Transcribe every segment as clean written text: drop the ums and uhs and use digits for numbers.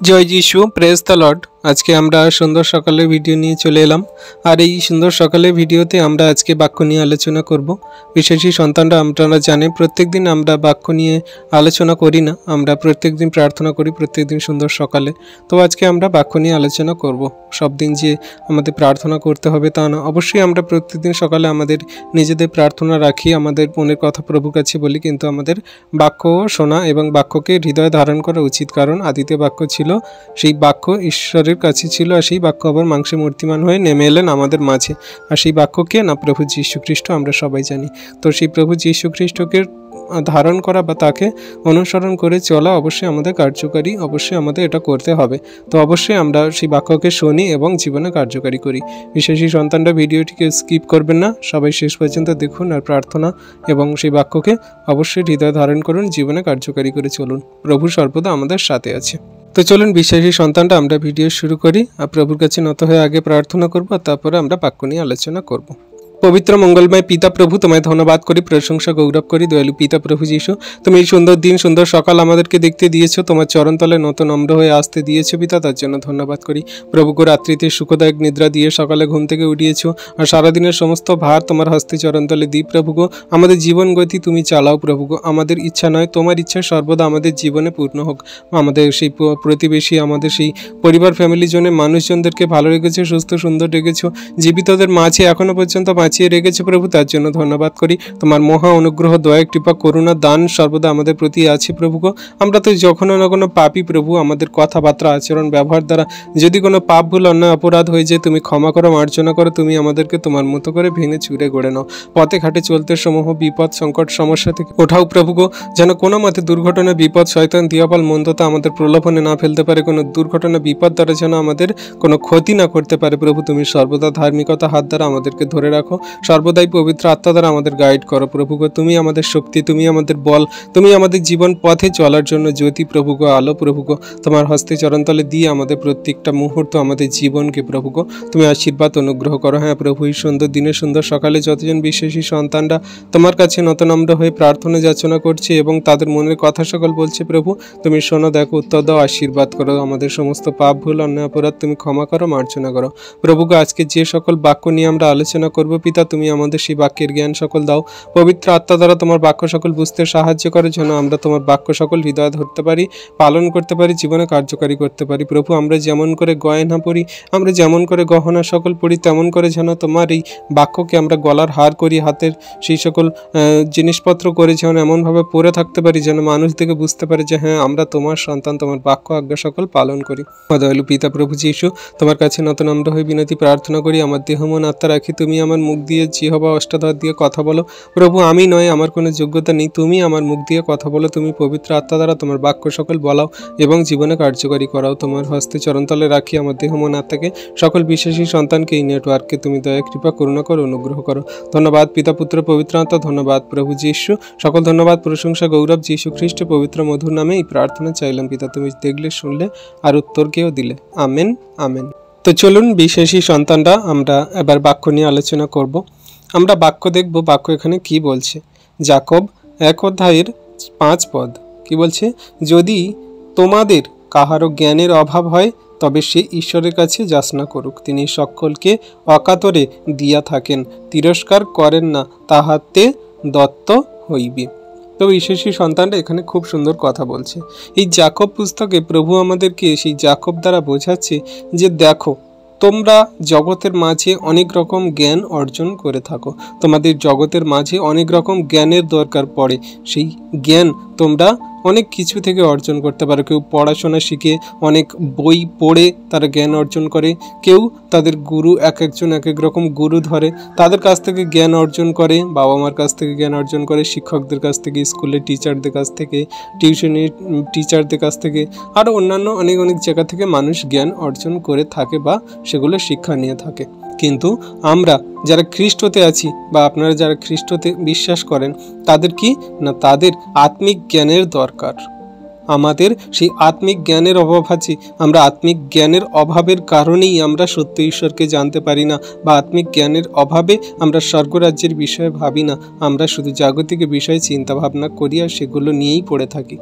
জয় যিশু, praise the Lord. আজকে আমরা সুন্দর সকালের ভিডিও নিয়ে চলে এলাম। আর এই সুন্দর সকালের ভিডিওতে আমরা আজকে বাক্য নিয়ে আলোচনা করব। বিশেষই সন্তানরা আপনারা জানেন প্রত্যেকদিন আমরা বাক্য নিয়ে আলোচনা করি না, আমরা প্রত্যেকদিন প্রার্থনা করি প্রত্যেকদিন সুন্দর সকালে। তো আজকে আমরা বাক্য নিয়ে আলোচনা করব। সব দিন যে আমাদের প্রার্থনা করতে হবে তা না, অবশ্যই আমরা প্রত্যেকদিন সকালে আমাদের নিজেদের প্রার্থনা রাখি, আমাদের মনের কথা প্রভুর কাছে বলি, কিন্তু আমাদের বাক্য শোনা এবং বাক্যকে হৃদয়ে ধারণ করা উচিত। কারণ আদিতে বাক্য ছিল, সেই বাক্য ঈশ্বরের কাছে ছিল, আর সেই বাক্য আবার মাংসে মূর্তিমান হয়ে নেমে এলেন আমাদের মাঝে। আর সেই বাক্যকে না প্রভু যীশু খ্রিস্ট, আমরা সবাই জানি। তো সেই প্রভু যীশু খ্রিস্টকে ধারণ করা বা তাকে অনুসরণ করে চলা অবশ্যই আমাদের কার্যকারী, অবশ্যই আমাদের এটা করতে হবে। তো অবশ্যই আমরা সেই বাক্যকে শুনি এবং জীবনে কার্যকারী করি। বিশেষই সন্তানরা ভিডিওটিকে স্কিপ করবেন না, সবাই শেষ পর্যন্ত দেখুন আর প্রার্থনা এবং সেই বাক্যকে অবশ্যই হৃদয় ধারণ করুন, জীবনে কার্যকারী করে চলুন। প্রভু সর্বদা আমাদের সাথে আছে। তো চলুন বিশ্বাসী সন্তানরা আমরা ভিডিও শুরু করি। আর প্রভুর কাছে নত হয়ে আগে প্রার্থনা করব, তারপরে আমরা বাক্য নিয়ে আলোচনা করব। পবিত্র মঙ্গলময় পিতা প্রভু, তোমায় ধন্যবাদ করি, প্রশংসা গৌরব করি। দয়ালু পিতা প্রভু যীশু, তুমি এই সুন্দর দিন, সুন্দর সকাল আমাদেরকে দেখতে দিয়েছো, তোমার চরণতলে নতুন নম্র হয়ে আসতে দিয়েছো পিতা, তার জন্য ধন্যবাদ করি। প্রভুকে রাত্রিতে সুখদায়ক নিদ্রা দিয়ে সকালে ঘুম থেকে উঠিয়েছো, আর সারাদিনের সমস্ত ভার তোমার হস্তে চরণতলে দিই প্রভুগো। আমাদের জীবন গতি তুমি চালাও প্রভুগো, আমাদের ইচ্ছা নয় তোমার ইচ্ছা সর্বদা আমাদের জীবনে পূর্ণ হোক। আমাদের সেই প্রতিবেশী, আমাদের সেই পরিবার ফ্যামিলির জন্য মানুষজনদেরকে ভালো রেখেছো, সুস্থ সুন্দর রেখেছো, জীবিতদের মাঝে এখনো পর্যন্ত বাঁচিয়ে রেখেছে প্রভু, তার জন্য ধন্যবাদ করি। তোমার মহা অনুগ্রহ, দয়া, কৃপা, করুণা, দান সর্বদা আমাদের প্রতি আছে প্রভুগো। আমরা তো যখন না কোনো পাপী প্রভু, আমাদের কথাবার্তা, আচরণ, ব্যবহার দ্বারা যদি কোনো পাপ, ভুল, অন্যায়, অপরাধ হয়ে যায়, তুমি ক্ষমা করো, মার্জনা করো। তুমি আমাদেরকে তোমার মতো করে ভেঙে চুরে গড়ে নাও। পথে ঘাটে চলতে সমূহ বিপদ, সংকট, সমস্যা থেকে ওঠাও প্রভুগো, যেন কোনো মতে দুর্ঘটনা, বিপদ, শয়তান, দিয়াবল, মন্দতা আমাদের প্রলোভনে না ফেলতে পারে। কোনো দুর্ঘটনা, বিপদ দ্বারা যেন আমাদের কোনো ক্ষতি না করতে পারে প্রভু। তুমি সর্বদা ধার্মিকতা হাত দ্বারা আমাদেরকে ধরে রাখো, সর্বদাই পবিত্র আত্মা দ্বারা আমাদের গাইড করো প্রভুগো। তুমি আমাদের শক্তি, তুমি আমাদের বল, তুমি আমাদের জীবন পথে চলার জন্য জ্যোতি প্রভুগো, আলো প্রভুগো। তোমার হস্তে চরণতলে দিয়ে আমাদের প্রত্যেকটা মুহূর্ত, আমাদের জীবনকে প্রভুগো তুমি আশীর্বাদ অনুগ্রহ করো। হ্যাঁ প্রভু, এই সুন্দর দিনে, সুন্দর সকালে যতজন বিশ্বাসী সন্তানরা তোমার কাছে নতনম্র হয়ে প্রার্থনা যাচনা করছে এবং তাদের মনের কথা সকল বলছে প্রভু, তুমি শোনো, দেখো, উত্তর দাও, আশীর্বাদ করো। আমাদের সমস্ত পাপ, ভুল, অন্যায়, অপরাধ তুমি ক্ষমা করো, মার্জনা করো প্রভুগো। আজকে যে সকল বাক্য নিয়ে আমরা আলোচনা করব পিতা, তুমি আমাদের সেই বাক্যের জ্ঞান সকল দাও। পবিত্র আত্মা দ্বারা তোমার বাক্য সকল বুঝতে সাহায্য করো, যেন আমরা তোমার বাক্য সকল হৃদয় ধরতে পারি, পালন করতে পারি, জীবনে কার্যকারী করতে পারি প্রভু। আমরা যেমন করে গয়না পড়ি, আমরা যেমন করে গহনা সকল পড়ি, তেমন করে যেন তোমার এই বাক্যকে আমরা গলার হার করি, হাতের সেই সকল জিনিসপত্র করে যেন এমনভাবে পরে থাকতে পারি যেন মানুষ থেকে বুঝতে পারে যে হ্যাঁ, আমরা তোমার সন্তান, তোমার বাক্য আজ্ঞা সকল পালন করি। দয়ালু পিতা প্রভু যীশু, তোমার কাছে নতনম্র হয়ে বিনতি প্রার্থনা করি, আমার দেহ মন আত্মা রাখি, তুমি আমার মুখ দিয়ে জিহ্বা অষ্টাধর দিয়ে কথা বলো প্রভু। আমি নয়, আমার কোনো যোগ্যতা নেই, তুমি আমার মুখ দিয়ে কথা বলো। তুমি পবিত্র আত্মা দ্বারা তোমার বাক্য সকল বলাও এবং জীবনে কার্যকারী করাও। তোমার হস্তে চরণতলে রাখি আমার দেহ মন আত্মাকে, সকল বিশ্বাসী সন্তানকে, এই নেটওয়ার্ককে তুমি দয়া, কৃপা, করুণা করো, অনুগ্রহ করো। ধন্যবাদ পিতা, পুত্র, পবিত্র আত্মা, ধন্যবাদ প্রভু যীশু। সকল ধন্যবাদ, প্রশংসা, গৌরব যীশু খ্রিস্ট পবিত্র মধুর নামে এই প্রার্থনা চাইলাম পিতা, তুমি দেখলে, শুনলে আর উত্তরকেও দিলে। Amen, amen. তো চলুন বিশ্বাসী সন্তানরা আমরা এবার বাক্য নিয়ে আলোচনা করব। আমরা বাক্য দেখব, বাক্য এখানে কি বলছে। যাকব 1 অধ্যায়ের 5 পদ কি বলছে? যদি তোমাদের কাহারও জ্ঞানের অভাব হয়, তবে সে ঈশ্বরের কাছে যাচনা করুক, তিনি সকলকে অকাতরে দিয়া থাকেন, তিরস্কার করেন না, তাহাতে দত্ত হইবে। তো বিশ্বাসী সন্তানরা এখানে খুব সুন্দর কথা বলছে। এই যাকব পুস্তকে প্রভু আমাদেরকে সেই যাকব দ্বারা বোঝাচ্ছে যে দেখো, তোমরা জগতের মাঝে অনেক রকম জ্ঞান অর্জন করে থাকো, তোমাদের জগতের মাঝে অনেক রকম জ্ঞানের দরকার পড়ে। সেই জ্ঞান তোমরা অনেক কিছু থেকে অর্জন করতে পারো। কেউ পড়াশোনা শিখে, অনেক বই পড়ে তারা জ্ঞান অর্জন করে। কেউ তাদের গুরু, এক একজন এক এক রকম গুরু ধরে, তাদের কাছ থেকে জ্ঞান অর্জন করে, বাবা মার কাছ থেকে জ্ঞান অর্জন করে, শিক্ষকদের কাছ থেকে, স্কুলের টিচারদের কাছ থেকে, টিউশনের টিচারদের কাছ থেকে, আরও অন্যান্য অনেক অনেক জায়গা থেকে মানুষ জ্ঞান অর্জন করে থাকে বা সেগুলো শিক্ষা নিয়ে থাকে। কিন্তু আমরা যারা খ্রিস্টতে আছি বা আপনারা যারা খ্রিস্টতে বিশ্বাস করেন, তাদের কি না, তাদের আত্মিক জ্ঞানের দরকার। আমাদের সেই আত্মিক জ্ঞানের অভাব আছে। আমরা আত্মিক জ্ঞানের অভাবের কারণেই আমরা সত্য ঈশ্বরকে জানতে পারি না, বা আত্মিক জ্ঞানের অভাবে আমরা স্বর্গরাজ্যের বিষয়ে ভাবি না। আমরা শুধু জাগতিক বিষয়ে চিন্তা ভাবনা করি আর সেগুলো নিয়েই পড়ে থাকি।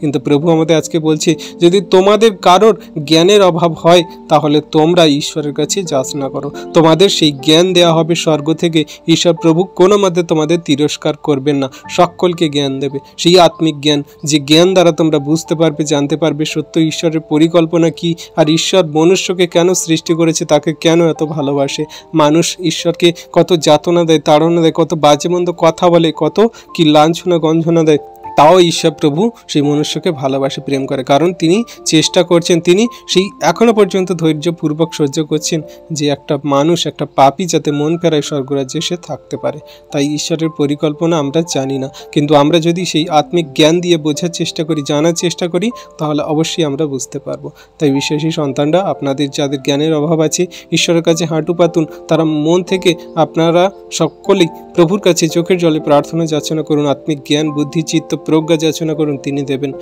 কিন্তু প্রভু আমাদের আজকে বলছে যদি তোমাদের কারোর জ্ঞানের অভাব হয় তাহলে তোমরা ঈশ্বরের কাছে যাচনা করো, তোমাদের সেই জ্ঞান দেওয়া হবে স্বর্গ থেকে। ঈশ্বর প্রভু কোনো মতে তোমাদের তিরস্কার করবেন না, সকলকে জ্ঞান দেবে, সেই আত্মিক জ্ঞান, যে জ্ঞান দ্বারা তোমরা বুঝতে পারবে, জানতে পারবে সত্য ঈশ্বরের পরিকল্পনা কি, আর ঈশ্বর মনুষ্যকে কেন সৃষ্টি করেছে, তাকে কেন এত ভালোবাসে। মানুষ ঈশ্বরকে কত যাতনা দেয়, তাড়না দেয়, কত বাজে মন্দ কথা বলে, কত কি লাঞ্ছনা গঞ্জনা দেয়, তাও ঈশ্বর প্রভু সেই মনুষ্যকে ভালোবাসে, প্রেম করে, কারণ তিনি চেষ্টা করছেন, তিনি সেই এখনো পর্যন্ত ধৈর্যপূর্বক সহ্য করছেন যে একটা মানুষ, একটা পাপী যাতে মন ফেরায় স্বর্গরাজ্যে সে থাকতে পারে। তাই ঈশ্বরের পরিকল্পনা আমরা জানি না, কিন্তু আমরা যদি সেই আত্মিক জ্ঞান দিয়ে বোঝার চেষ্টা করি, জানার চেষ্টা করি, তাহলে অবশ্যই আমরা বুঝতে পারবো। তাই বিশ্বাসী সন্তানরা, আপনাদের যাদের জ্ঞানের অভাব আছে, ঈশ্বরের কাছে হাঁটু পাতুন, তারা মন থেকে আপনারা সকলেই প্রভুর কাছে চোখের জলে প্রার্থনা যাচনা করুন, আত্মিক জ্ঞান, বুদ্ধি, চিত্ত, প্রজ্ঞা যাচনা করুন, তিনি দেবেন।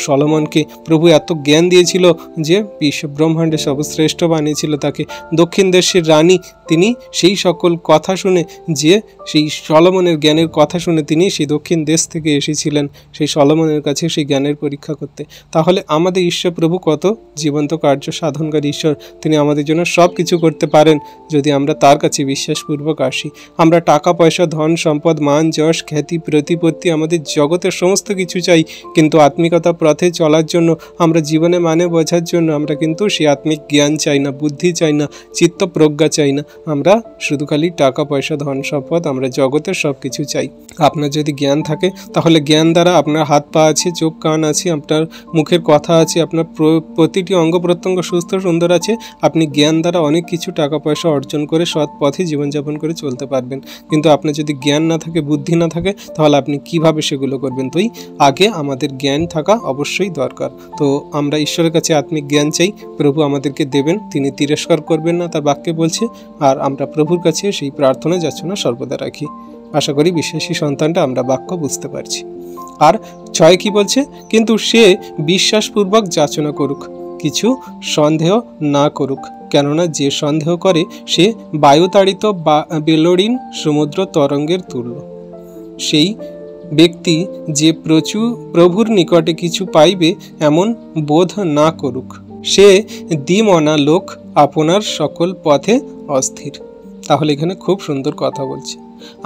সলোমনকে প্রভু এত জ্ঞান দিয়েছিল যে বিশ্ব ব্রহ্মাণ্ডে সর্বশ্রেষ্ঠ বানিয়েছিল তাকে। দক্ষিণ দেশের রানী, তিনি সেই সকল কথা শুনে, যে সেই সলোমনের জ্ঞানের কথা শুনে তিনি সেই দক্ষিণ দেশ থেকে এসেছিলেন সেই সলোমনের কাছে সেই জ্ঞানের পরীক্ষা করতে। তাহলে আমাদের ঈশ্বর প্রভু কত জীবন্ত কার্য সাধনকারী ঈশ্বর, তিনি আমাদের জন্য সব কিছু করতে পারেন যদি আমরা তার কাছে বিশ্বাসপূর্বক আসি। আমরা টাকা পয়সা, ধন সম্পদ, মান যশ, খ্যাতি, প্রতিপত্তি, আমাদের জগতের সমস্ত কিছু চাই, কিন্তু আত্মিকতা পথে চলার জন্য, আমরা জীবনে মানে বোঝার জন্য আমরা কিন্তু সেই আত্মিক জ্ঞান চাই না, বুদ্ধি চাই না, চিত্ত প্রজ্ঞা চাই না। আমরা শুধু খালি টাকা পয়সা, ধন সম্পদ, আমরা জগতের সব কিছু চাই। আপনার যদি জ্ঞান থাকে তাহলে জ্ঞান দ্বারা আপনার হাত পা আছে, চোখ কান আছে, আপনার মুখের কথা আছে, আপনার প্রতিটি অঙ্গ প্রত্যঙ্গ সুস্থ সুন্দর আছে। আপনি জ্ঞান দ্বারা অনেক কিছু টাকা পয়সা অর্জন করে সৎ পথে জীবনযাপন করে চলতে পারবেন। কিন্তু আপনার যদি জ্ঞান না থাকে, বুদ্ধি না থাকে, তাহলে আপনি কিভাবে সেগুলো করবেন? তো আগে আমাদের জ্ঞান থাকা অবশ্যই দরকার। তো আমরা ঈশ্বরের কাছে আত্মিক জ্ঞান চাই, প্রভু আমাদেরকে দেবেন, তিনি তিরস্কার করবেন না, তার বাক্যে বলছে। আর আমরা প্রভুর কাছে সেই প্রার্থনা যাচনা সর্বদা রাখি। আশা করি বিশ্বাসী সন্তানটা আমরা বাক্য বুঝতে পারছি। আর 6 কি বলছে? কিন্তু সে বিশ্বাসপূর্বক যাচনা করুক, কিছু সন্দেহ না করুক, কেননা যে সন্দেহ করে সে বায়ুতাড়িত বেলড়িন সমুদ্র তরঙ্গের তুল্য। সেই ব্যক্তি যে প্রভুর নিকটে কিছু পাইবে এমন বোধ না করুক। সে দ্বিমনা লোক, আপনার সকল পথে অস্থির। তাহলে এখানে খুব সুন্দর কথা বলছে।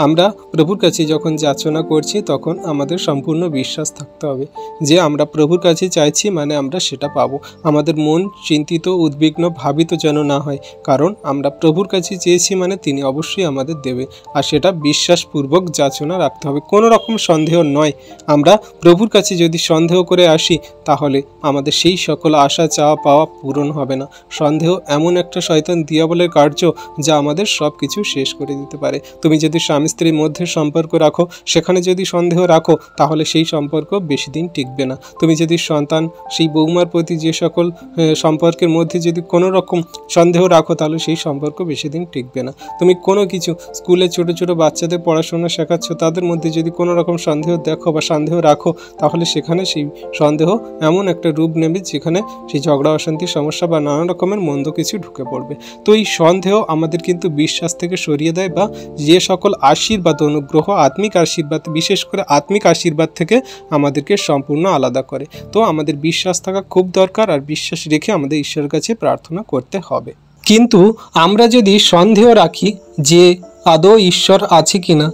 আমরা প্রভুর কাছে যখন যাচনা করছি তখন আমাদের সম্পূর্ণ বিশ্বাস থাকতে হবে যে আমরা প্রভুর কাছে চাইছি, মানে আমরা সেটা পাবো। আমাদের মন চিন্তিত, উদ্বিগ্ন, ভাবিত যেন না হয়, কারণ আমরা প্রভুর কাছে চেয়েছি মানে তিনি অবশ্যই আমাদের দেবে। আর সেটা বিশ্বাসপূর্বক যাচনা রাখতে হবে, কোনো রকম সন্দেহ নয়। আমরা প্রভুর কাছে যদি সন্দেহ করে আসি তাহলে আমাদের সেই সকল আশা চাওয়া পাওয়া পূরণ হবে না। সন্দেহ এমন একটা শয়তান দিয়াবলের কার্য যা আমাদের সব কিছু শেষ করে দিতে পারে। তুমি যদি স্বামী স্ত্রীর মধ্যে সম্পর্ক রাখো, সেখানে যদি সন্দেহ রাখো তাহলে সেই সম্পর্ক বেশি দিন টিকবে না। তুমি যদি সন্তান, সেই বৌমার প্রতি যে সকল সম্পর্কের মধ্যে যদি কোনো রকম সন্দেহ রাখো তাহলে সেই সম্পর্ক বেশি দিন টিকবে না। তুমি কোনো কিছু স্কুলে ছোট ছোট বাচ্চাদের পড়াশোনা শেখাচ্ছ, তাদের মধ্যে যদি কোনো রকম সন্দেহ দেখো বা সন্দেহ রাখো তাহলে সেখানে সেই সন্দেহ এমন একটা রূপ নেবে যেখানে সেই ঝগড়া, অশান্তি, সমস্যা বা নানা রকমের মন্দ কিছু ঢুকে পড়বে। তো এই সন্দেহ আমাদের কিন্তু বিশ্বাস থেকে সরিয়ে দেয়, বা যে সকল আশীর্বাদ, অনুগ্রহ, আত্মিক আশীর্বাদ, বিশেষ করে আত্মিক আশীর্বাদ থেকে আমাদেরকে সম্পূর্ণ আলাদা করে। তো আমাদের বিশ্বাস থাকা খুব দরকার, আর বিশ্বাস রেখে আমাদের ঈশ্বরের কাছে প্রার্থনা করতে হবে। কিন্তু আমরা যদি সন্দেহ রাখি যে আদৌ ঈশ্বর আছে কিনা,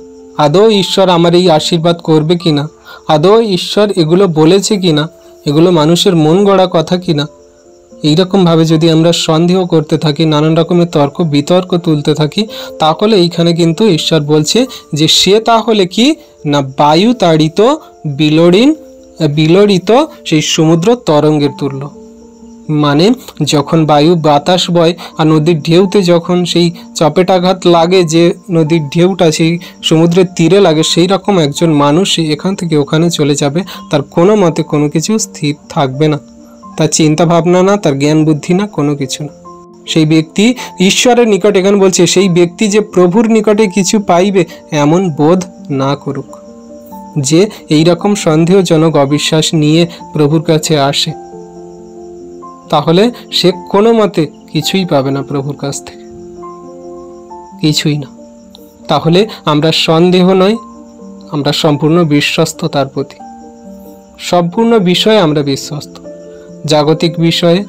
আদৌ ঈশ্বর আমার এই আশীর্বাদ করবে কিনা, আদৌ ঈশ্বর এগুলো বলেছে কিনা, এগুলো মানুষের মন গড়া কথা কিনা, এইরকমভাবে যদি আমরা সন্দেহ করতে থাকি, নানান রকমের তর্ক বিতর্ক তুলতে থাকি, তাহলে এইখানে কিন্তু ঈশ্বর বলছে যে সে তাহলে কি না বায়ু তাড়িত বিলড়িত সেই সমুদ্র তরঙ্গের তুল্য। মানে যখন বায়ু বাতাস বয় আর নদীর ঢেউতে যখন সেই চপেটাঘাত লাগে, যে নদীর ঢেউটা সেই সমুদ্রের তীরে লাগে, সেই রকম একজন মানুষ এখান থেকে ওখানে চলে যাবে, তার কোনো মতে কোনো কিছু স্থির থাকবে না, তার চিন্তা ভাবনা না, তার জ্ঞান বুদ্ধি না, কোনো কিছু না। সেই ব্যক্তি ঈশ্বরের নিকট, এখানে বলছে সেই ব্যক্তি যে প্রভুর নিকটে কিছু পাইবে এমন বোধ না করুক। যে এই রকম সন্দেহজনক অবিশ্বাস নিয়ে প্রভুর কাছে আসে তাহলে সে কোনো মতে কিছুই পাবে না প্রভুর কাছ থেকে, কিছুই না। তাহলে আমরা সন্দেহ নয়, আমরা সম্পূর্ণ বিশ্বস্ত তার প্রতি। সম্পূর্ণ বিষয়ে আমরা বিশ্বস্ত। জাগতিক বিষয়ে,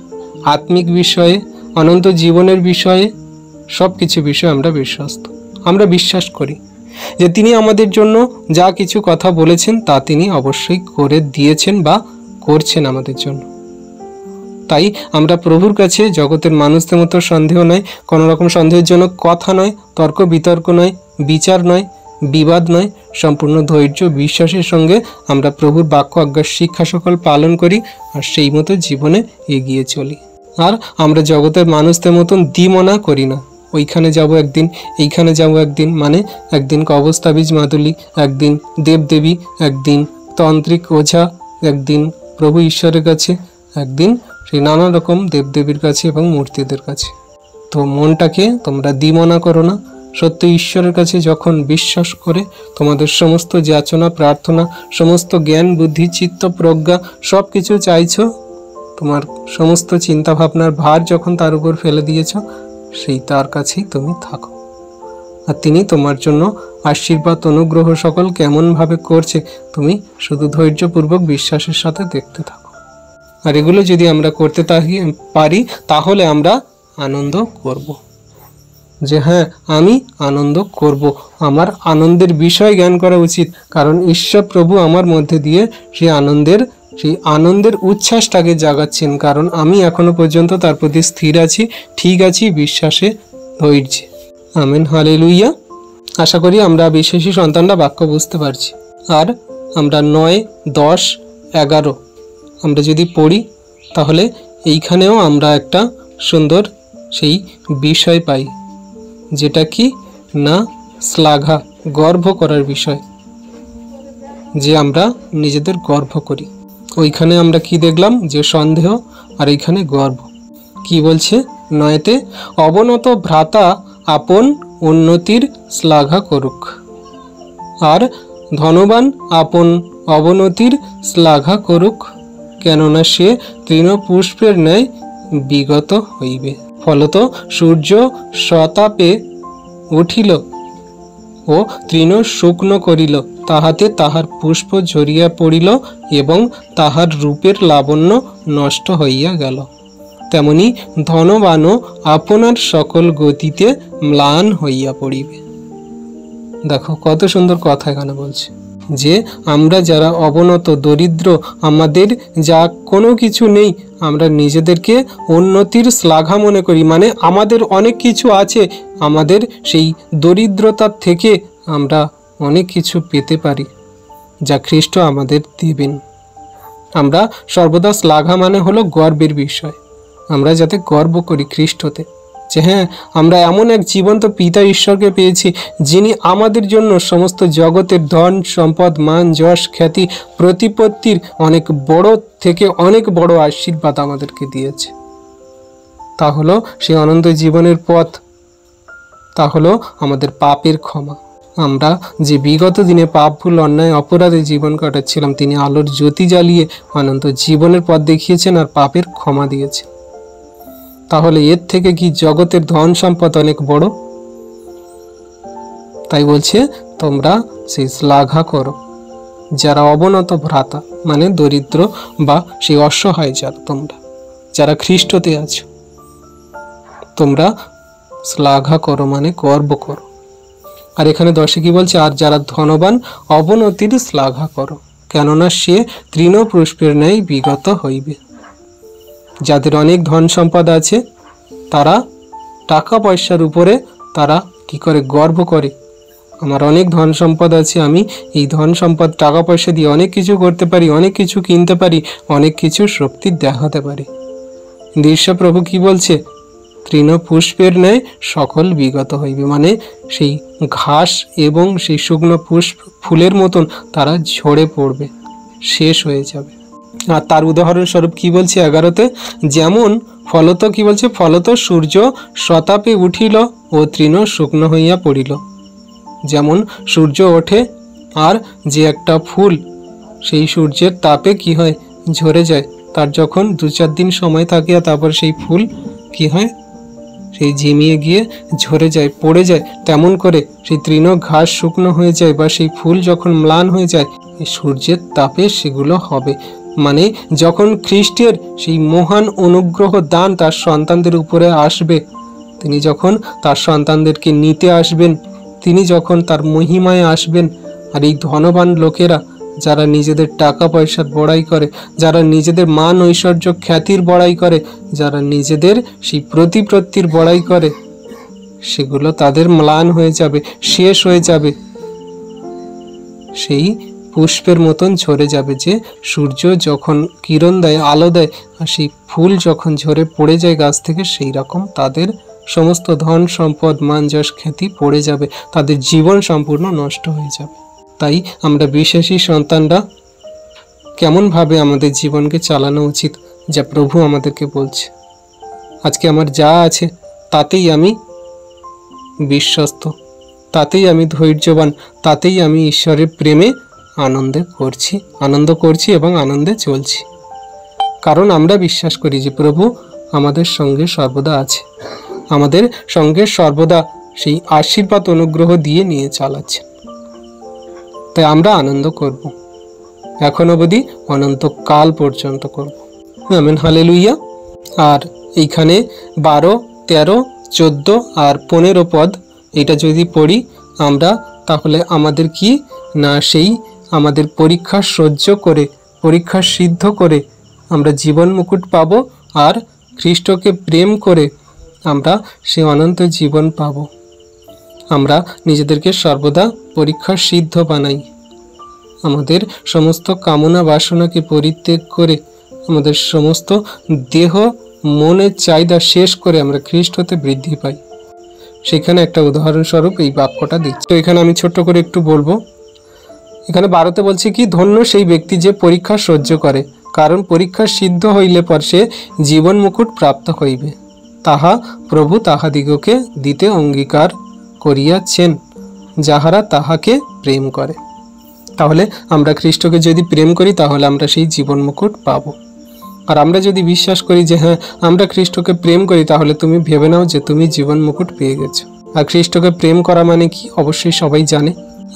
আত্মিক বিষয়ে, অনন্ত জীবনের বিষয়ে, সব কিছু বিষয়ে আমরা বিশ্বস্ত। আমরা বিশ্বাস করি যে তিনি আমাদের জন্য যা কিছু কথা বলেছেন তা তিনি অবশ্যই করে দিয়েছেন বা করছেন আমাদের জন্য। তাই আমরা প্রভুর কাছে জগতের মানুষদের মতো সন্দেহ নয়, কোনো রকম সন্দেহজনক কথা নয়, তর্ক বিতর্ক নয়, বিচার নয়, বিবাদ নয়, সম্পূর্ণ ধৈর্য বিশ্বাসের সঙ্গে আমরা প্রভুর বাক্য আজ্ঞার শিক্ষা সকল পালন করি আর সেই মতো জীবনে এগিয়ে চলি। আর আমরা জগতের মানুষদের মতন দ্বিমনা করি না, ওইখানে যাব একদিন, এইখানে যাব একদিন, মানে একদিন কবস্তাবিজ মাদুলি, একদিন দেবদেবী, একদিন তান্ত্রিক ওঝা, একদিন প্রভু ঈশ্বরের কাছে, একদিন সেই নানা রকম দেবদেবীর কাছে এবং মূর্তিদের কাছে। তো মনটাকে তোমরা দ্বিমনা করো না। সত্য ঈশ্বরের কাছে যখন বিশ্বাস করে তোমাদের সমস্ত যাচনা প্রার্থনা, সমস্ত জ্ঞান বুদ্ধি চিত্ত প্রজ্ঞা সব কিছু চাইছো, তোমার সমস্ত চিন্তা ভাবনার ভার যখন তার উপর ফেলে দিয়েছ, সেই তার কাছেই তুমি থাকো। আর তিনি তোমার জন্য আশীর্বাদ অনুগ্রহ সকল কেমনভাবে করছে তুমি শুধু ধৈর্যপূর্বক বিশ্বাসের সাথে দেখতে থাকো। আর এগুলো যদি আমরা করতে পারি তাহলে আমরা আনন্দ করব, যে হ্যাঁ আমি আনন্দ করব। আমার আনন্দের বিষয় জ্ঞান করা উচিত, কারণ ঈশ্বর প্রভু আমার মধ্যে দিয়ে সেই আনন্দের উচ্ছ্বাসটাকে জাগাচ্ছেন, কারণ আমি এখনো পর্যন্ত তার প্রতি স্থির আছি, ঠিক আছি, বিশ্বাসে ধৈর্যে। Amen, hallelujah. আশা করি আমরা বিশ্বাসী সন্তানরা বাক্য বুঝতে পারছি। আর আমরা 9, 10, 11 আমরা যদি পড়ি তাহলে এইখানেও আমরা একটা সুন্দর সেই বিষয় পাই, যেটা কি না শ্লাঘা, গর্ব করার বিষয়, যে আমরা নিজেদের গর্ব করি। ওইখানে আমরা কি দেখলাম, যে সন্দেহ, আর এইখানে গর্ব। কি বলছে 9তে, অবনত ভ্রাতা আপন উন্নতির শ্লাঘা করুক, আর ধনবান আপন অবনতির শ্লাঘা করুক, কেননা সে তৃণপুষ্পের ন্যায় বিগত হইবে। ফলত সূর্য সতাপে উঠিল ও তৃণ শুকনো করিল, তাহাতে তাহার পুষ্প ঝরিয়া পড়িল এবং তাহার রূপের লাবণ্য নষ্ট হইয়া গেল। তেমনি ধনবানও আপনার সকল গতিতে ম্লান হইয়া পড়িবে। দেখো কত সুন্দর কথা এখানে বলছে, যে আমরা যারা অবনত দরিদ্র, আমাদের যা কোনো কিছু নেই, আমরা নিজেদেরকে উন্নতির শ্লাঘা মনে করি, মানে আমাদের অনেক কিছু আছে, আমাদের সেই দরিদ্রতার থেকে আমরা অনেক কিছু পেতে পারি যা খ্রিস্ট আমাদের দেবেন। আমরা সর্বদা শ্লাঘা মানে হলো গর্বের বিষয়, আমরা যাতে গর্ব করি খ্রিস্টতে, যে হ্যাঁ আমরা এমন এক জীবন্ত পিতা ঈশ্বরকে পেয়েছি, যিনি আমাদের জন্য সমস্ত জগতের ধন সম্পদ মান যশ খ্যাতি প্রতিপত্তির অনেক বড় থেকে অনেক বড় আশীর্বাদ আমাদেরকে দিয়েছে। তা হলো সেই অনন্ত জীবনের পথ, তা হলো আমাদের পাপের ক্ষমা। আমরা যে বিগত দিনে পাপ ভুল অন্যায় অপরাধে জীবন কাটাচ্ছিলাম, তিনি আলোর জ্যোতি জ্বালিয়ে অনন্ত জীবনের পথ দেখিয়েছেন আর পাপের ক্ষমা দিয়েছেন। তাহলে এর থেকে কি জগতের ধন সম্পদ অনেক বড়? তাই বলছে তোমরা সেই শ্লাঘা করো, যারা অবনত ভ্রাতা মানে দরিদ্র বা সেই অসহায়, যারা খ্রিস্টতে আছো, তোমরা শ্লাঘা করো মানে গর্ব করো। আর এখানে 10 কি বলছে, আর যারা ধনবান অবনতির শ্লাঘা করো, কেননা সে তৃণপুষ্পের ন্যায় বিগত হইবে। যাদের অনেক ধন সম্পদ আছে, তারা টাকা পয়সার উপরে তারা কি করে গর্ব করে, আমার অনেক ধন সম্পদ আছে, আমি এই ধন সম্পদ টাকা পয়সা দিয়ে অনেক কিছু করতে পারি, অনেক কিছু কিনতে পারি, অনেক কিছু শক্তি দেখাতে পারি। ঈশ্বর প্রভু কি বলছে, তৃণপুষ্পের ন্যায় সকল বিগত হইবে, মানে সেই ঘাস এবং সেই শুকনো ফুলের মতন তারা ঝরে পড়বে, শেষ হয়ে যাবে। আর তার উদাহরণস্বরূপ কি বলছে 11তে, যেমন ফলত কি বলছে, ফলত সূর্য সতাপে উঠিল ও তৃণ শুকনো হইয়া পড়িল। যেমন সূর্য ওঠে আর যে একটা ফুল সেই সূর্যের তাপে কি হয়, ঝরে যায়, তার যখন 2-4 দিন সময় থাকে তারপর সেই ফুল কি হয়, সেই ঝিমিয়ে গিয়ে ঝরে যায়, পড়ে যায়, তেমন করে সেই তৃণ ঘাস শুকনো হয়ে যায় বা সেই ফুল যখন ম্লান হয়ে যায়, এই সূর্যের তাপে সেগুলো হবে। মানে যখন খ্রিস্টের সেই মহান অনুগ্রহ দান তার সন্তানদের উপরে আসবে, তিনি যখন তার সন্তানদেরকে নিতে আসবেন, তিনি যখন তার মহিমায় আসবেন, আর এই ধনবান লোকেরা যারা নিজেদের টাকা পয়সার বড়াই করে, যারা নিজেদের মান ঐশ্বর্য খ্যাতির বড়াই করে, যারা নিজেদের সেই প্রতিপত্তির বড়াই করে, সেগুলো তাদের ম্লান হয়ে যাবে, শেষ হয়ে যাবে, সেই পুষ্পের মতন ঝরে যাবে। যে সূর্য যখন কিরণ দেয়, আলো দেয়, আর সেই ফুল যখন ঝরে পড়ে যায় গাছ থেকে, সেই রকম তাদের সমস্ত ধন সম্পদ মান যশ খ্যাতি পড়ে যাবে, তাদের জীবন সম্পূর্ণ নষ্ট হয়ে যাবে। তাই আমরা বিশ্বাসী সন্তানরা কেমনভাবে আমাদের জীবনকে চালানো উচিত, যা প্রভু আমাদেরকে বলছে। আজকে আমার যা আছে তাতেই আমি বিশ্বস্ত, তাতেই আমি ধৈর্যবান, তাতেই আমি ঈশ্বরের প্রেমে আনন্দ করছি এবং আনন্দে চলছি। কারণ আমরা বিশ্বাস করি যে প্রভু আমাদের সঙ্গে সর্বদা আছে, আমাদের সঙ্গে সর্বদা সেই আশীর্বাদ অনুগ্রহ দিয়ে নিয়ে চালাচ্ছে। তাই আমরা আনন্দ করব, এখন অবধি অনন্তকাল পর্যন্ত করব। Amen, hallelujah. আর এইখানে 12, 13, 14 আর 15 পদ এটা যদি পড়ি আমরা, তাহলে আমাদের কি না সেই আমাদের পরীক্ষা সহ্য করে, পরীক্ষা সিদ্ধ করে আমরা জীবন মুকুট পাবো, আর খ্রিস্টকে প্রেম করে আমরা সেই অনন্ত জীবন পাব। আমরা নিজেদেরকে সর্বদা পরীক্ষা সিদ্ধ বানাই, আমাদের সমস্ত কামনা বাসনাকে পরিত্যাগ করে, আমাদের সমস্ত দেহ মনের চাহিদা শেষ করে আমরা খ্রিস্টতে বৃদ্ধি পাই। সেখানে একটা উদাহরণস্বরূপ এই বাক্যটা দিচ্ছি। তো এখানে আমি ছোট্ট করে একটু বলবো। এখানে 12তে বলছি কি, ধন্য সেই ব্যক্তি যে পরীক্ষা সহ্য করে, কারণ পরীক্ষা সিদ্ধ হইলে পর সে জীবন মুকুট প্রাপ্ত হইবে, তাহা প্রভু তাহাদিগকে দিতে অঙ্গীকার করিয়াছেন, যাহারা তাহাকে প্রেম করে। তাহলে আমরা খ্রিস্টকে যদি প্রেম করি তাহলে আমরা সেই জীবন মুকুট পাবো। আর আমরা যদি বিশ্বাস করি যে হ্যাঁ আমরা খ্রিস্টকে প্রেম করি, তাহলে তুমি ভেবে নাও যে তুমি জীবন মুকুট পেয়ে গেছো। আর খ্রিস্টকে প্রেম করা মানে কি অবশ্যই সবাই জানে।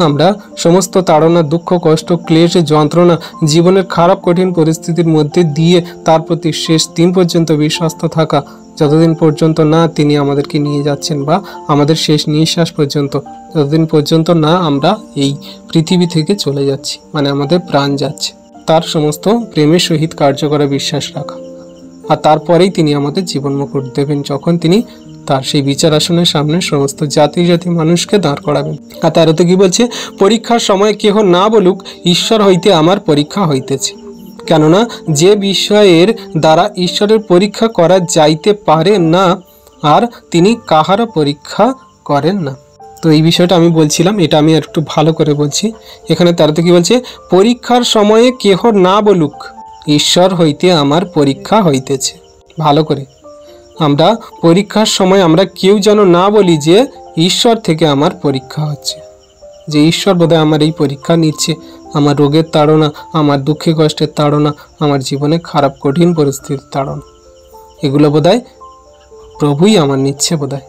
আমরা সমস্ত তাড়না, দুঃখ, কষ্ট, ক্লেশ, যন্ত্রণা, জীবনের খারাপ কঠিন পরিস্থিতির মধ্যে দিয়ে তার প্রতি শেষ দিন পর্যন্ত বিশ্বস্ত থাকা, যতদিন পর্যন্ত না তিনি আমাদেরকে নিয়ে যাচ্ছেন, বা আমাদের শেষ নিঃশ্বাস পর্যন্ত, যতদিন পর্যন্ত না আমরা এই পৃথিবী থেকে চলে যাচ্ছি, মানে আমাদের প্রাণ যাচ্ছে, তার সমস্ত প্রেমের সহিত কার্য করা বিশ্বাস রাখা। আর তারপরেই তিনি আমাদের জীবন মুকুট দেবেন, যখন তিনি তার সেই বিচার আসনের সামনে সমস্ত জাতি জাতি মানুষকে দাঁড় করাবেন। আর 13তে কি বলছে, পরীক্ষার সময় কেহ না বলুক ঈশ্বর হইতে আমার পরীক্ষা হইতেছে, কেননা যে বিষয়ের দ্বারা ঈশ্বরের পরীক্ষা করা যাইতে পারে না, আর তিনি কাহারও পরীক্ষা করেন না। তো এই বিষয়টা আমি বলছিলাম, এটা আমি একটু ভালো করে বলছি। এখানে 13তে কি বলছে, পরীক্ষার সময়ে কেহ না বলুক ঈশ্বর হইতে আমার পরীক্ষা হইতেছে। ভালো করে আমরা পরীক্ষার সময় আমরা কেউ যেন না বলি যে ঈশ্বর থেকে আমার পরীক্ষা হচ্ছে, যে ঈশ্বর বোধহয় আমার এই পরীক্ষা নিচ্ছে, আমার রোগের তাড়না, আমার দুঃখে কষ্টের তাড়না, আমার জীবনে খারাপ কঠিন পরিস্থিতির তাড়না, এগুলো বোধহয় প্রভুই আমার নিচ্ছে, বোধহয়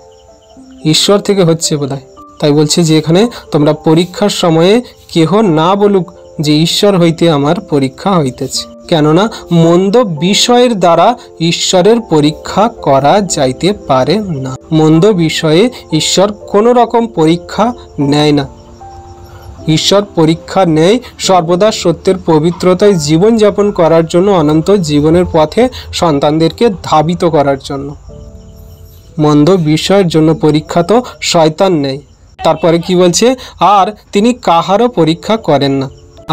ঈশ্বর থেকে হচ্ছে বোধহয়। তাই বলছে যে এখানে তোমরা পরীক্ষার সময়ে কেহ না বলুক যে ঈশ্বর হইতে আমার পরীক্ষা হইতেছে, কেননা মন্দ বিষয়ের দ্বারা ঈশ্বরের পরীক্ষা করা যাইতে পারে না। মন্দ বিষয়ে ঈশ্বর কোনো রকম পরীক্ষা নেয় না। ঈশ্বর পরীক্ষা নেয় সর্বদা সত্যের পবিত্রতায় জীবনযাপন করার জন্য, অনন্ত জীবনের পথে সন্তানদেরকে ধাবিত করার জন্য। মন্দ বিষয়ের জন্য পরীক্ষা তো শয়তান নেয়। তারপরে কি বলছে, আর তিনি কাহারও পরীক্ষা করেন না।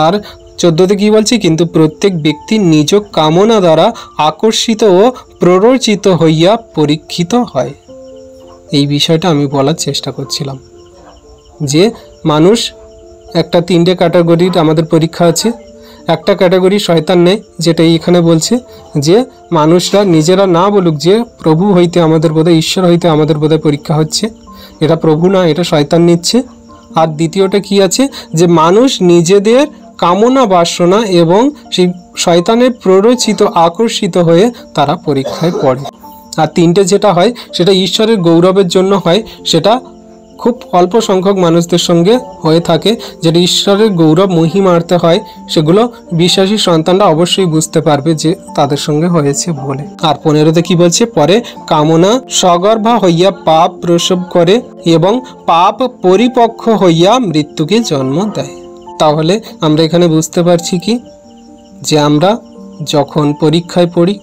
আর 14তে কি বলছে, কিন্তু প্রত্যেক ব্যক্তি নিজ কামনা দ্বারা আকর্ষিত ও প্ররোচিত হইয়া পরীক্ষিত হয়। এই বিষয়টা আমি বলার চেষ্টা করছিলাম যে মানুষ একটা 3টে ক্যাটাগরির আমাদের পরীক্ষা আছে। একটা ক্যাটাগরি শয়তান নেয়, যেটা এখানে বলছে যে মানুষরা নিজেরা না বলুক যে প্রভু হইতে আমাদের বোধহয়, ঈশ্বর হইতে আমাদের বোধহয় পরীক্ষা হচ্ছে, এটা প্রভু না, এটা শয়তান নিচ্ছে। আর দ্বিতীয়টা কি আছে, যে মানুষ নিজেদের কামনা বাসনা এবং সেই শয়তানের প্ররোচিত আকর্ষিত হয়ে তারা পরীক্ষায় পড়ে। আর তিনটে যেটা হয় সেটা ঈশ্বরের গৌরবের জন্য হয়, সেটা খুব অল্প সংখ্যক মানুষদের সঙ্গে হয়ে থাকে, যেটা ঈশ্বরের গৌরব মহিমার্থে হয়, সেগুলো বিশ্বাসী সন্তানরা অবশ্যই বুঝতে পারবে যে তাদের সঙ্গে হয়েছে বলে। আর 15তে কি বলছে, পরে কামনা সগর্ভা হইয়া পাপ প্রসব করে এবং পাপ পরিপক্ক হইয়া মৃত্যুকে জন্ম দেয়। তাহলে আমরা এখানে বুঝতে পারছি কি, যে আমরা যখন পরীক্ষায় পড়ি,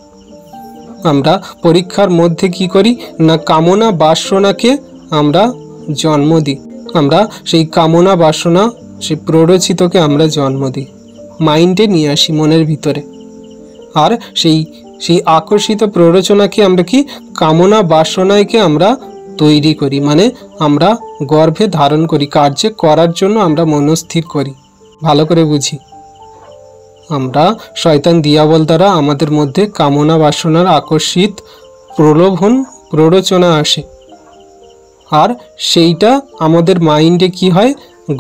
আমরা পরীক্ষার মধ্যে কি করি না, কামনা বাসনাকে আমরা জন্ম দিই। আমরা সেই কামনা বাসনা, সেই প্ররোচিতকে আমরা জন্ম দিই, মাইন্ডে নিয়ে আসি, মনের ভিতরে। আর সেই আকর্ষিত প্ররোচনাকে আমরা কি, কামনা বাসনাকে আমরা তৈরি করি, মানে আমরা গর্ভে ধারণ করি, কার্যে করার জন্য আমরা মনস্থির করি। ভালো করে বুঝি, আমরা শয়তান দিয়াবল দ্বারা আমাদের মধ্যে কামনা বাসনার আকর্ষিত প্রলোভন প্ররোচনা আসে, আর সেইটা আমাদের মাইন্ডে কি হয়,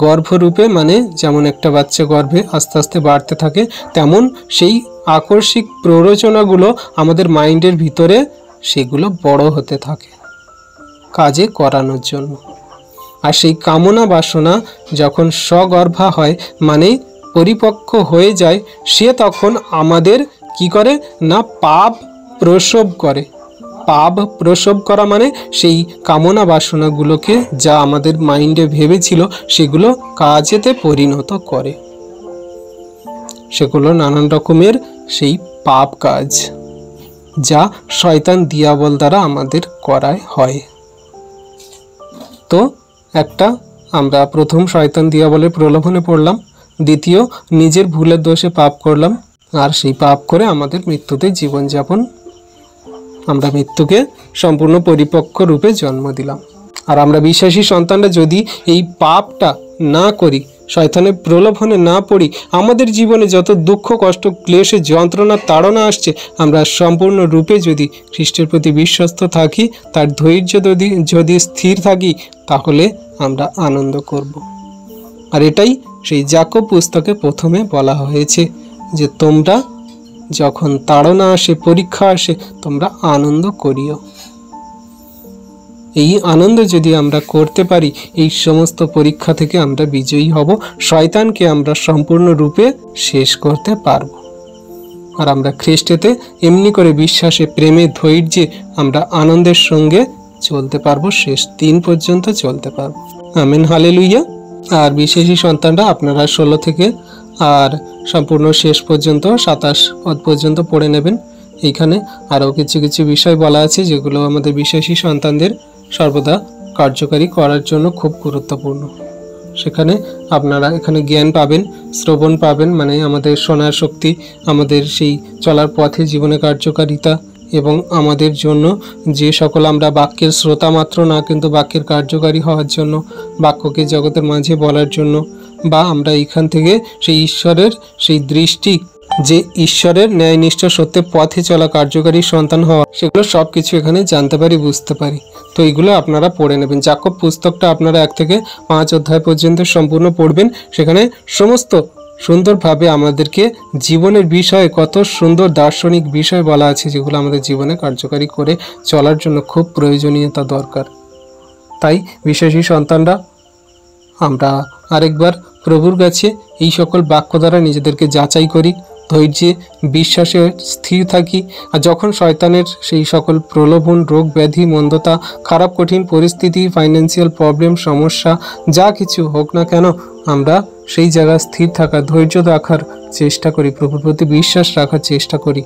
গর্ভরূপে, মানে যেমন একটা বাচ্চা গর্ভে আস্তে আস্তে বাড়তে থাকে, তেমন সেই আকর্ষিক প্ররোচনাগুলো আমাদের মাইন্ডের ভিতরে সেগুলো বড় হতে থাকে কাজে করানোর জন্য। আর সেই কামনা বাসনা যখন সগর্ভা হয়, মানে পরিপক্ক হয়ে যায়, সে তখন আমাদের কি করে না, পাপ প্রসব করে। পাপ প্রসব করা মানে সেই কামনা বাসনাগুলোকে যা আমাদের মাইন্ডে ভেবেছিল সেগুলো কাজেতে পরিণত করে, সেগুলো নানান রকমের সেই পাপ কাজ যা শয়তান দিয়াবল দ্বারা আমাদের করায় হয়। তো একটা আমরা প্রথম শয়তান দিয়াবলের প্রলোভনে পড়লাম, দ্বিতীয় নিজের ভুলের দোষে পাপ করলাম, আর সেই পাপ করে আমাদের মৃত্যুতে জীবনযাপন, আমরা মৃত্যুকে সম্পূর্ণ পরিপক্ক রূপে জন্ম দিলাম। আর আমরা বিশ্বাসী সন্তানরা যদি এই পাপটা না করি, শয়তানের প্রলোভনে না পড়ি, আমাদের জীবনে যত দুঃখ কষ্ট ক্লেশে যন্ত্রণা তাড়না আসছে, আমরা সম্পূর্ণ রূপে যদি খ্রিস্টের প্রতি বিশ্বস্ত থাকি, তার ধৈর্য যদি স্থির থাকি, তাহলে আমরা আনন্দ করব। আর এটাই সেই যাকব পুস্তকে প্রথমে বলা হয়েছে যে তোমরা যখন তাড়না আসে, পরীক্ষা আসে, তোমরা আনন্দ করিও। এই আনন্দ যদি আমরা করতে পারি, এই সমস্ত পরীক্ষা থেকে আমরা বিজয়ী হব, শয়তানকে আমরা সম্পূর্ণরূপে শেষ করতে পারব। আর আমরা খ্রিস্টেতে এমনি করে বিশ্বাসে, প্রেমে, ধৈর্যে আমরা আনন্দের সঙ্গে চলতে পারবো, শেষ দিন পর্যন্ত চলতে পারবো। Amen, hallelujah. আর বিশেষী সন্তানরা আপনারা 16 থেকে আর সম্পূর্ণ শেষ পর্যন্ত 27 পদ পর্যন্ত পড়ে নেবেন। এইখানে আরও কিছু কিছু বিষয় বলা আছে যেগুলো আমাদের বিশেষী সন্তানদের সর্বদা কার্যকারী করার জন্য খুব গুরুত্বপূর্ণ। সেখানে আপনারা এখানে জ্ঞান পাবেন, শ্রবণ পাবেন, মানে আমাদের শোনার শক্তি, আমাদের সেই চলার পথে জীবনে কার্যকারিতা, এবং আমাদের জন্য যে সকল আমরা বাক্যের শ্রোতা মাত্র না, কিন্তু বাক্যের কার্যকারী হওয়ার জন্য, বাক্যকে জগতের মাঝে বলার জন্য, বা আমরা এখান থেকে সেই ঈশ্বরের সেই দৃষ্টি, যে ঈশ্বরের ন্যায়নিষ্ঠ সত্যের পথে চলা কার্যকারী সন্তান হওয়া, সেগুলো সব কিছু এখানে জানতে পারি, বুঝতে পারি। তো এইগুলো আপনারা পড়ে নেবেন। যাকব পুস্তকটা আপনারা 1 থেকে 5 অধ্যায় পর্যন্ত সম্পূর্ণ পড়বেন। সেখানে সমস্ত সুন্দরভাবে আমাদেরকে জীবনের বিষয়ে কত সুন্দর দার্শনিক বিষয় বলা আছে, যেগুলো আমাদের জীবনে কার্যকারী করে চলার জন্য খুব প্রয়োজনীয়তা দরকার। তাই বিশ্বাসী সন্তানরা আমরা আরেকবার প্রভুর কাছে এই সকল বাক্য দ্বারা নিজেদেরকে যাচাই করি, ধৈর্যে বিশ্বাসে স্থির থাকি। আর যখন শয়তানের সেই সকল প্রলোভন, রোগ ব্যাধি, মন্দতা, খারাপ কঠিন পরিস্থিতি, ফাইন্যান্সিয়াল প্রবলেম, সমস্যা যা কিছু হোক না কেন, আমরা সেই জায়গায় স্থির থাকার, ধৈর্য রাখার চেষ্টা করি, প্রভুর প্রতি বিশ্বাস রাখার চেষ্টা করি।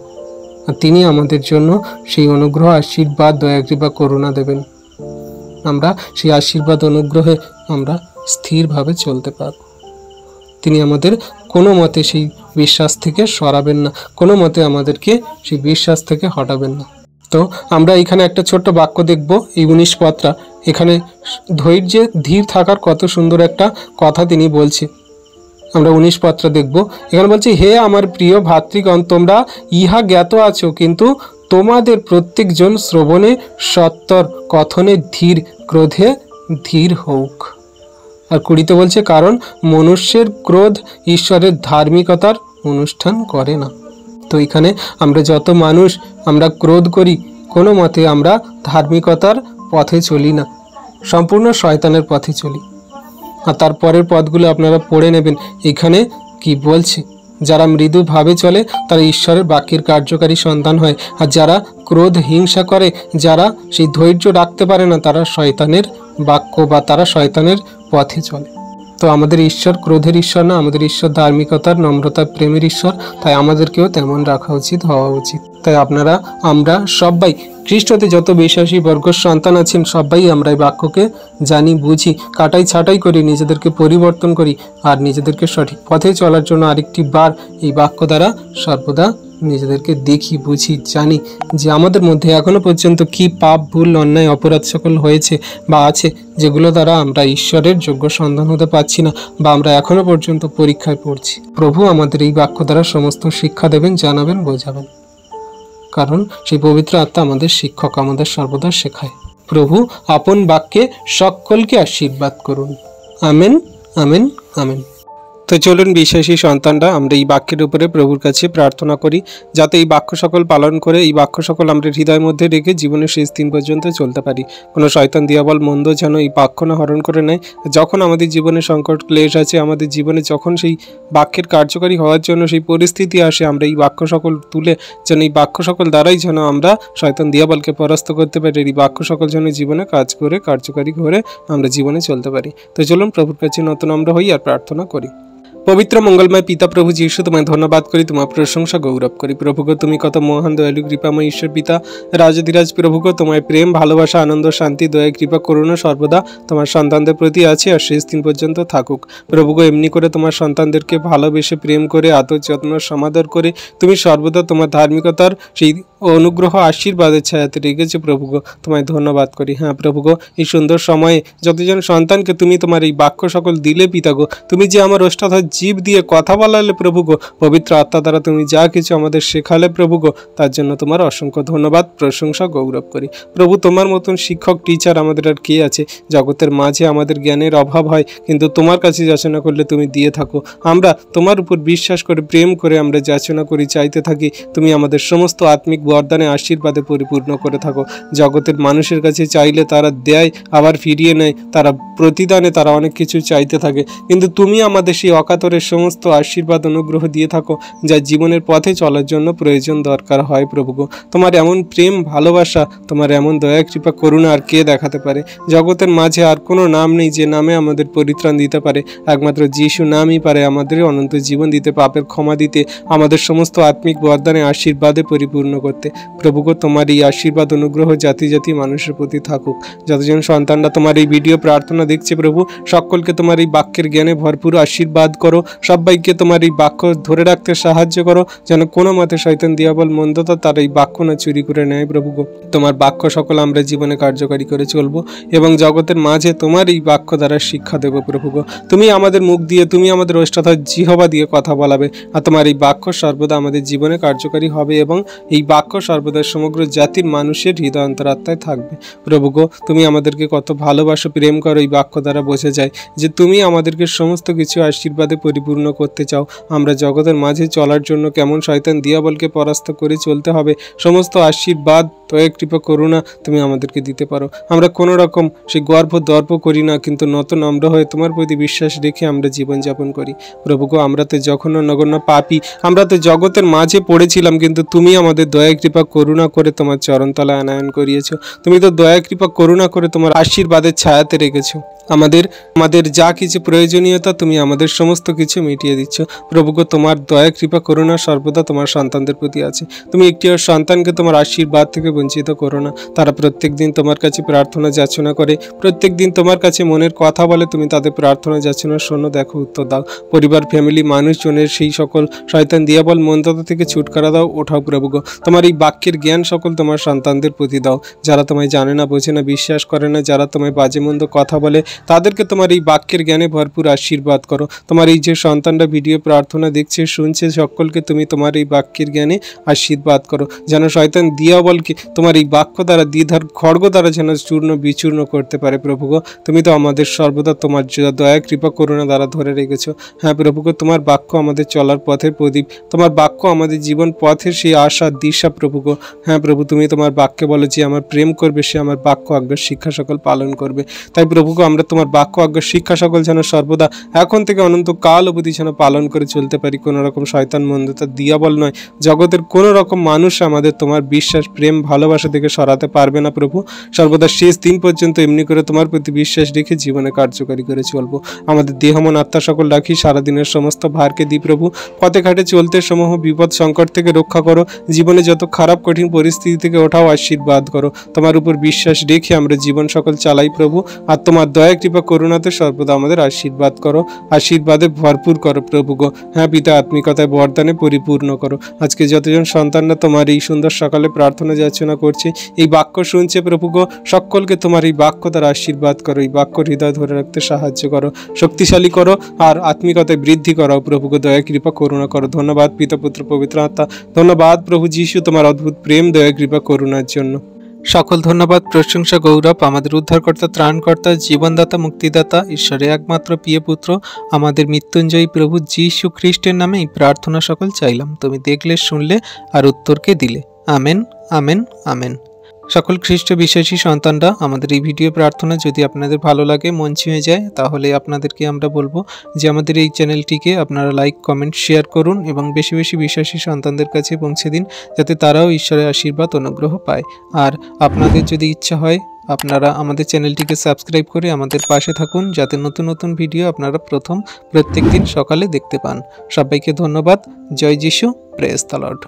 আর তিনি আমাদের জন্য সেই অনুগ্রহ, আশীর্বাদ, দয়া, কৃপা, করুণা দেবেন। আমরা সেই আশীর্বাদ, অনুগ্রহে আমরা স্থিরভাবে চলতে পারব। তিনি আমাদের কোনো মতে সেই বিশ্বাস থেকে সরাবেন না, কোনো মতে আমাদেরকে সেই বিশ্বাস থেকে হটাবেন না। তো আমরা এখানে একটা ছোট্ট বাক্য দেখব, এই 19 পদটা। এখানে ধৈর্যে ধীর থাকার কত সুন্দর একটা কথা তিনি বলছে। আমরা 19 পদটা দেখব। এখানে বলছে, হে আমার প্রিয় ভাতৃগণ, তোমরা ইহা জ্ঞাত আছো, কিন্তু তোমাদের প্রত্যেকজন শ্রবণে সত্তর, কথনে ধীর, ক্রোধে ধীর হোক। আর 20তে বলছে, কারণ মনুষ্যের ক্রোধ ঈশ্বরের ধার্মিকতার অনুষ্ঠান করে না। তো এখানে আমরা যত মানুষ আমরা ক্রোধ করি, কোনো মতে আমরা ধার্মিকতার পথে চলি না, সম্পূর্ণ শয়তানের পথে চলি। আর তারপরের পদগুলো আপনারা পড়ে নেবেন। এখানে কি বলছে, যারা মৃদুভাবে চলে তারা ঈশ্বরের বাক্যের কার্যকারী সন্তান হয়, আর যারা ক্রোধ হিংসা করে, যারা সেই ধৈর্য রাখতে পারে না, তারা শয়তানের বাক্য বা তারা শয়তানের পথে চলে। তো আমাদের ঈশ্বর ক্রোধের ঈশ্বর না, আমাদের ঈশ্বর ধার্মিকতার, নম্রতার, প্রেমের ঈশ্বর। তাই আমাদেরকেও তেমন রাখা উচিত, হওয়া উচিত। তাই আমরা সবাই খ্রিস্টতে যত বিশ্বাসী বর্গ সন্তান আছেন, সবাই আমরা এই বাক্যকে জানি, বুঝি, কাটাই ছাটাই করি, নিজেদেরকে পরিবর্তন করি আর নিজেদেরকে সঠিক পথে চলার জন্য আরেকটি বার এই বাক্য দ্বারা সর্বদা নিজেদেরকে দেখি, বুঝি, জানি যে আমাদের মধ্যে এখনো পর্যন্ত কি পাপ, ভুল, অন্যায়, অপরাধ সকল হয়েছে বা আছে, যেগুলো দ্বারা আমরা ঈশ্বরের যোগ্য সন্তান হতে পারছি না বা আমরা এখনো পর্যন্ত পরীক্ষায় পড়ছি। প্রভু আমাদের এই বাক্য দ্বারা সমস্ত শিক্ষা দেবেন, জানাবেন, বোঝাবেন, কারণ সেই পবিত্র আত্মা আমাদের শিক্ষক, আমাদের সর্বদা শেখায়। প্রভু আপন বাক্যে সকলকে আশীর্বাদ করুন। Amen, amen, amen. তো চলুন বিশ্বাসী সন্তানরা আমরা এই বাক্যের উপরে প্রভুর কাছে প্রার্থনা করি, যাতে এই বাক্য সকল পালন করে, এই বাক্য সকল আমরা হৃদয়ের মধ্যে রেখে জীবনের শেষ দিন পর্যন্ত চলতে পারি। কোনো শয়তান দিয়াবল মন্দ যেন এই বাক্য না হরণ করে নেয়। যখন আমাদের জীবনে সংকট ক্লেশ আছে, আমাদের জীবনে যখন সেই বাক্যের কার্যকারী হওয়ার জন্য সেই পরিস্থিতি আসে, আমরা এই বাক্য সকল তুলে যেন এই বাক্য সকল দ্বারাই যেন আমরা শয়তান দিয়াবলকে পরাস্ত করতে পারি। এই বাক্য সকল যেন জীবনে কাজ করে, কার্যকারী করে আমরা জীবনে চলতে পারি। তো চলুন প্রভুর কাছে নতুন আমরা হই আর প্রার্থনা করি। পবিত্র মঙ্গলময় পিতা প্রভু যীশু, তোমায় ধন্যবাদ করি, তোমার প্রশংসা গৌরব করি। প্রভুগো তুমি কত মহান, দয়ালু, কৃপাময় ঈশ্বর পিতা, রাজাধিরাজ প্রভুগো, তোমায় প্রেম, ভালোবাসা, আনন্দ, শান্তি, দয়া, কৃপা, করুণা সর্বদা তোমার সন্তানদের প্রতি আছে আর শেষ দিন পর্যন্ত থাকুক। প্রভুগো এমনি করে তোমার সন্তানদেরকে ভালোবেসে, প্রেম করে, আদর, যত্ন, সমাদর করে তুমি সর্বদা তোমার ধার্মিকতার সেই অনুগ্রহ আশীর্বাদের ছায়াতে রেখেছে। প্রভুগো তোমায় ধন্যবাদ করি। হ্যাঁ প্রভুগো, এই সুন্দর সময়ে যতজন সন্তানকে তুমি তোমার এই বাক্য সকল দিলে পিতাগো, তুমি যে আমার অষ্টাধ্যায় জীব দিয়ে কথা বলালে প্রভুগো, পবিত্র আত্মা দ্বারা তুমি যা কিছু আমাদের শেখালে প্রভুগো, তার জন্য তোমার অসংখ্য ধন্যবাদ, প্রশংসা, গৌরব করি। প্রভু তোমার মতন শিক্ষক, টিচার আমাদের আর কে আছে? জগতের মাঝে আমাদের জ্ঞানের অভাব হয়, কিন্তু তোমার কাছে যাচনা করলে তুমি দিয়ে থাকো। আমরা তোমার উপর বিশ্বাস করে, প্রেম করে আমরা যাচনা করি, চাইতে থাকি তুমি আমাদের সমস্ত আত্মিক বরদানে, আশীর্বাদে পরিপূর্ণ করে থাকো। জগতের মানুষের কাছে চাইলে তারা দেয়, আবার ফিরিয়ে নেয়, তারা প্রতিদানে তারা অনেক কিছু চাইতে থাকে, কিন্তু তুমি আমাদের সেই অকাতরের সমস্ত আশীর্বাদ, অনুগ্রহ দিয়ে থাকো, যা জীবনের পথে চলার জন্য প্রয়োজন দরকার হয়। প্রভুগো তোমার এমন প্রেম, ভালোবাসা, তোমার এমন দয়া, কৃপা, করুণা আর কে দেখাতে পারে? জগতের মাঝে আর কোনো নাম নেই যে নামে আমাদের পরিত্রাণ দিতে পারে। একমাত্র যিশু নামই পারে আমাদের অনন্ত জীবন দিতে, পাপের ক্ষমা দিতে, আমাদের সমস্ত আত্মিক বরদানে, আশীর্বাদে পরিপূর্ণ করতে। প্রভুগো তোমার এই আশীর্বাদ, অনুগ্রহ জাতি জাতি মানুষের প্রতি থাকুক। যতজন সন্তানরা তোমার এই ভিডিও প্রার্থনা দেখছে প্রভু, সকলকে তোমার এই বাক্যের জ্ঞানে ভরপুর আশীর্বাদ করো। সবাইকে তোমার এই বাক্য ধরে রাখতে সাহায্য করো, যেন কোনো মতে শয়তান দিয়াবল মন্দতা তার এই বাক্য না চুরি করে নেয়। প্রভুগো তোমার বাক্য সকল আমরা জীবনে কার্যকারী করে চলবো এবং জগতের মাঝে তোমার এই বাক্য দ্বারা শিক্ষা দেবো। প্রভুগো তুমি আমাদের মুখ দিয়ে, তুমি আমাদের অষ্টাধ্যায় জিহ্বা দিয়ে কথা বলাবে, আর তোমার এই বাক্য সর্বদা আমাদের জীবনে কার্যকারী হবে এবং এই বাক্য সর্বদা সমগ্র জাতির মানুষের হৃদয় অন্তরাত্মায় থাকবে। প্রভুগো তুমি আমাদেরকে কত ভালোবাসো, প্রেম করো, এই বাক্য দ্বারা বোঝা যায় যে তুমি আমাদেরকে সমস্ত কিছু আশীর্বাদে পরিপূর্ণ করতে চাও। আমরা জগতের মাঝে চলার জন্য কেমন শয়তান দিয়াবলকে পরাস্ত করে চলতে হবে, সমস্ত আশীর্বাদ, দয়া, কৃপা, করুণা তুমি আমাদেরকে দিতে পারো। আমরা কোনো রকম সেই গর্ব দর্প করি না, কিন্তু নত নম্র হয়ে তোমার প্রতি বিশ্বাস রেখে আমরা জীবনযাপন করি। প্রভুগো আমরা তো জঘন্য নগণ্য পাপী, আমরা তো জগতের মাঝে পড়েছিলাম, কিন্তু তুমি আমাদের দয়া, কৃপা, করুণা করে তোমার চরণতলায় আনয়ন করিয়েছো। তুমি তো দয়া, কৃপা, করুণা করে তোমার আশীর্বাদের ছায়াতে রেখেছো। আমাদের যা কিছু প্রয়োজনীয়তা তুমি আমাদের সমস্ত কিছু মিটিয়ে দিচ্ছ। প্রভুগো তোমার দয়া, কৃপা, করুণা সর্বদা তোমার সন্তানদের প্রতি আছে। তুমি একটি সন্তানকে তোমার আশীর্বাদ থেকে বঞ্চিত করো না। তারা প্রত্যেক দিন তোমার কাছে প্রার্থনা যাচনা করে, প্রত্যেক দিন তোমার কাছে মনের কথা বলে, তুমি তাদের প্রার্থনা যাচনা শোনো, দেখো, উত্তর দাও। পরিবার, ফ্যামিলি, মানুষজনের সেই সকল শয়তান দিয়াবল মন্দতা থেকে ছুটকারা দাও, ওঠাও। প্রভুগো তোমার এই বাক্যের জ্ঞান সকল তোমার সন্তানদের প্রতি দাও, যারা তোমায় জানে না, বোঝে না, বিশ্বাস করে না, যারা তোমায় বাজে মন্দ কথা বলে, তাদেরকে তোমার এই বাক্যের জ্ঞানে ভরপুর আশীর্বাদ করো। তোমার এই যে সন্তানরা ভিডিও প্রার্থনা দেখছে, শুনছে, সকলকে তুমি তোমার এই বাক্যের জ্ঞানে আশীর্বাদ করো। যেন শয়তান দিয়াবলকে তোমার এই বাক্য দ্বারা, দ্বিধার খড়গ দ্বারা যেন চূর্ণ বিচূর্ণ করতে পারে। প্রভুগো, তুমি তো আমাদের সর্বদা তোমার দয়া কৃপা করুণা দ্বারা ধরে রেখেছো। হ্যাঁ প্রভুগো, তোমার বাক্য আমাদের চলার পথের প্রদীপ, তোমার বাক্য আমাদের জীবন পথের সেই আশা দিশা। প্রভুগো, হ্যাঁ প্রভু, তুমি তোমার বাক্যে বলো যে আমার প্রেম করবে সে আমার বাক্য আজ্ঞা শিক্ষা সকল পালন করবে। তাই প্রভুগো, আমরা তোমার বাক্য আজ্ঞা শিক্ষা সকল যেন সর্বদা এখন থেকে অনন্ত কাল অবধি যেন পালন করে চলতে পারি। কোনো রকম শয়তান মন্দতা দিয়াবল নয়, জগতের কোনো রকম মানুষ আমাদের তোমার বিশ্বাস প্রেম ভালোবাসা থেকে সরাতে পারবে না। প্রভু, সর্বদা শেষ দিন পর্যন্ত এমনি করে তোমার প্রতি বিশ্বাস রেখে জীবনে কার্যকারী করে চলবো। আমাদের দেহ মন আত্মা সকল রাখি, সারাদিনের সমস্ত ভারকে দিই। প্রভু, পথে ঘাটে চলতে সমূহ বিপদ সংকট থেকে রক্ষা করো, জীবনে যত খারাপ কঠিন পরিস্থিতি থেকে ওঠাও আশীর্বাদ করো। তোমার উপর বিশ্বাস রেখে আমরা জীবন সকল চালাই প্রভু, আর তোমার দয়া কৃপা করুণাতে সর্বদা আমাদের আশীর্বাদ করো, আশীর্বাদে ভরপুর করো। প্রভু গো, হ্যাঁ পিতা, আত্মিকতায় বরদানে পরিপূর্ণ করো। আজকে যতজন সন্তানরা তোমার এই সুন্দর সকালে প্রার্থনা যাচনা করছে, এই বাক্য শুনছে প্রভু গো, সকলকে তোমার এই বাক্য দ্বারা আশীর্বাদ করো, এই বাক্য হৃদয় ধরে রাখতে সাহায্য করো, শক্তিশালী করো, আর আত্মিকতায় বৃদ্ধি করো। প্রভু গো, দয়া কৃপা করুণা করো। ধন্যবাদ পিতা পুত্র পবিত্র আত্মা, ধন্যবাদ প্রভু যীশু তোমার অদ্ভুত প্রেম দয়া কৃপা করুণার জন্য। সকল ধন্যবাদ প্রশংসা গৌরব আমাদের উদ্ধারকর্তা ত্রাণকর্তা জীবনদাতা মুক্তিদাতা ঈশ্বরের একমাত্র প্রিয় পুত্র আমাদের মৃত্যুঞ্জয়ী প্রভু যীশু খ্রিস্টের নামে এই প্রার্থনা সকল চাইলাম। তুমি দেখলে, শুনলে আর উত্তরকে দিলে। Amen, amen, amen. সকল খ্রিস্ট বিশ্বাসী সন্তানরা, আমাদের এই ভিডিও প্রার্থনা যদি আপনাদের ভালো লাগে, মন ছুঁয়ে যায়, তাহলে আপনাদেরকে আমরা বলবো যে আমাদের এই চ্যানেলটিকে আপনারা লাইক কমেন্ট শেয়ার করুন এবং বেশি বেশি বিশ্বাসী সন্তানদের কাছে পৌঁছে দিন, যাতে তারাও ঈশ্বরের আশীর্বাদ অনুগ্রহ পায়। আর আপনাদের যদি ইচ্ছা হয়, আপনারা আমাদের চ্যানেলটিকে সাবস্ক্রাইব করে আমাদের পাশে থাকুন, যাতে নতুন নতুন ভিডিও আপনারা প্রত্যেক দিন সকালে দেখতে পান। সবাইকে ধন্যবাদ। জয় যিশু, প্রেজ দ্য লর্ড।